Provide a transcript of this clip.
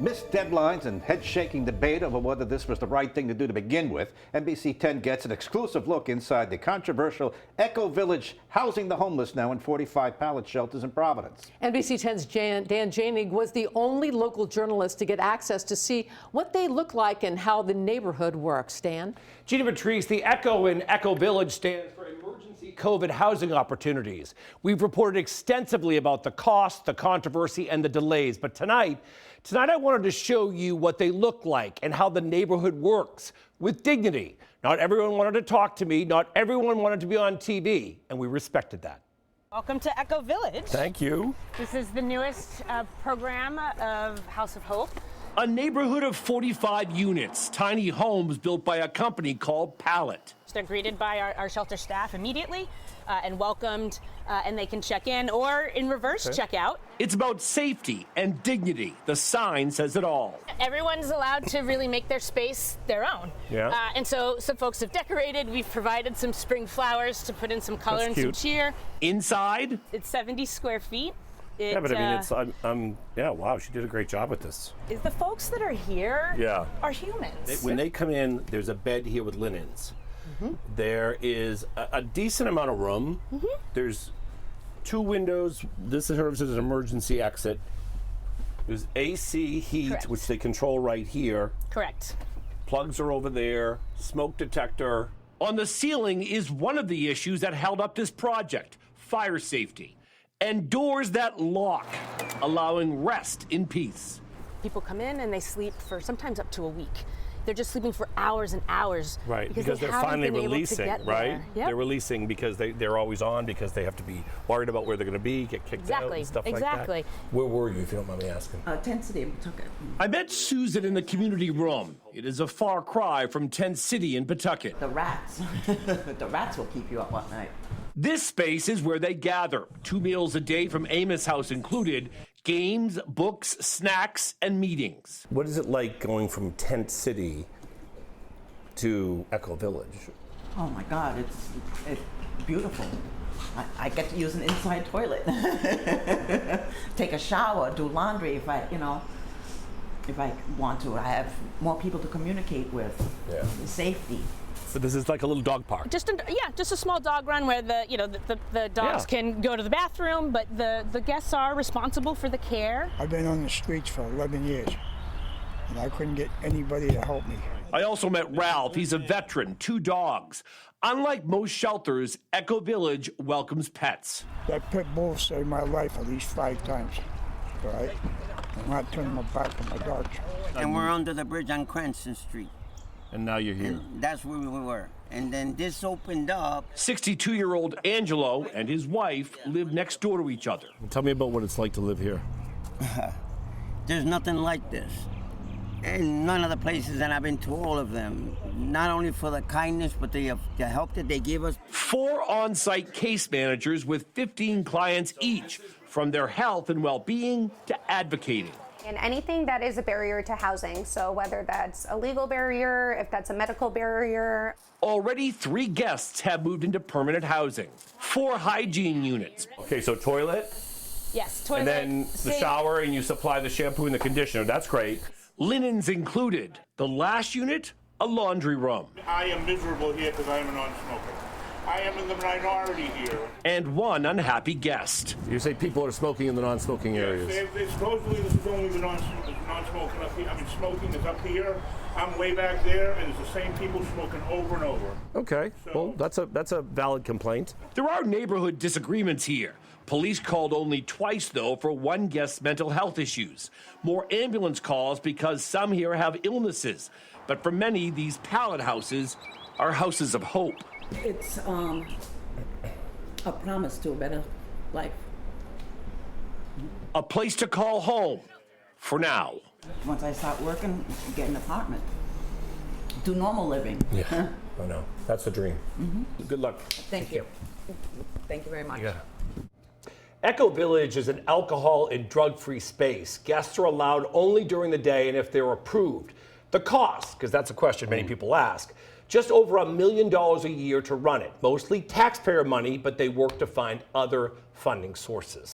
Missed deadlines and head-shaking debate over whether this was the right thing to do to begin with. NBC 10 gets an exclusive look inside the controversial Echo Village housing the homeless now in 45 pallet shelters in Providence. NBC 10's Dan Jaehnig was the only local journalist to get access to see what they look like and how the neighborhood works. Dan? Gina Patrice, the Echo in Echo Village stands for emergency COVID housing opportunities. We've reported extensively about the cost, the controversy, and the delays. But tonight I wanted to show you what they look like and how the neighborhood works with dignity. Not everyone wanted to talk to me. Not everyone wanted to be on TV, and we respected that. Welcome to Echo Village. Thank you. This is the newest program of House of Hope. A neighborhood of 45 units, tiny homes built by a company called Pallet. They're greeted by our shelter staff immediately and welcomed, and they can check in or in reverse check out. It's about safety and dignity. The sign says it all. Everyone's allowed to really make their space their own. Yeah. And so some folks have decorated. We've provided some spring flowers to put in some color and some cheer. Inside? It's 70 square feet. Yeah, but I mean, yeah, wow, she did a great job with this. The folks that are here are humans. When they come in, there's a bed here with linens. Mm-hmm. There is a decent amount of room. Mm-hmm. There's 2 windows. This serves as an emergency exit. There's AC heat, Correct. Which they control right here. Correct. Plugs are over there. Smoke detector. On the ceiling is one of the issues that held up this project, fire safety. And doors that lock, allowing rest in peace. People come in and they sleep for sometimes up to a week. They're just sleeping for hours and hours. Right, because they're finally releasing, right? Yep. They're releasing because they're always on, because they have to be worried about where they're going to be, get kicked out and stuff like that. Exactly. Where were you, if you don't mind me asking? Tent City in Pawtucket. I met Susan in the community room. It is a far cry from Tent City in Pawtucket. The rats. The rats will keep you up at night. This space is where they gather. 2 meals a day from Amos House included, games, books, snacks, and meetings. What is it like going from Tent City to Echo Village? Oh my God, it's beautiful. I get to use an inside toilet. Take a shower, do laundry if I want to. I have more people to communicate with. Yeah. Safety. So this is like a little dog park. Just a small dog run where the dogs can go to the bathroom, but the guests are responsible for the care. I've been on the streets for 11 years, and I couldn't get anybody to help me. I also met Ralph. He's a veteran, 2 dogs. Unlike most shelters, Echo Village welcomes pets. That pit bull saved my life at least 5 times. All right? I'm not turning my back on my dogs. And we're under the bridge on Cranston Street. And now you're here. And that's where we were. And then this opened up. 62-year-old Angelo and his wife live next door to each other. Tell me about what it's like to live here. There's nothing like this. And none of the places, and I've been to all of them, not only for the kindness, but the help that they give us. 4 on-site case managers with 15 clients each, from their health and well-being to advocating. And anything that is a barrier to housing, so whether that's a legal barrier, if that's a medical barrier. Already 3 guests have moved into permanent housing. 4 hygiene units. Okay, so toilet? Yes, toilet. And then the sink. shower, and you supply the shampoo and the conditioner. That's great. Linens included. The last unit, a laundry room. I am miserable here because I am a non-smoker. I am in the minority here. And 1 unhappy guest. You say people are smoking in the non-smoking areas. Supposedly this is only the non-smoking up here. I mean, smoking is up here. I'm way back there, and it's the same people smoking over and over. Okay, well, that's a valid complaint. There are neighborhood disagreements here. Police called only twice, though, for 1 guest's mental health issues. More ambulance calls because some here have illnesses. But for many, these pallet houses are houses of hope. It's a promise to a better life. A place to call home, for now. Once I start working, get an apartment. Do normal living. Yeah, I know. That's the dream. Mm-hmm. Good luck. Thank you. Thank you very much. Yeah. Echo Village is an alcohol and drug-free space. Guests are allowed only during the day and if they're approved. The cost, because that's a question many people ask, just over $1 million a year to run it. Mostly taxpayer money, but they work to find other funding sources.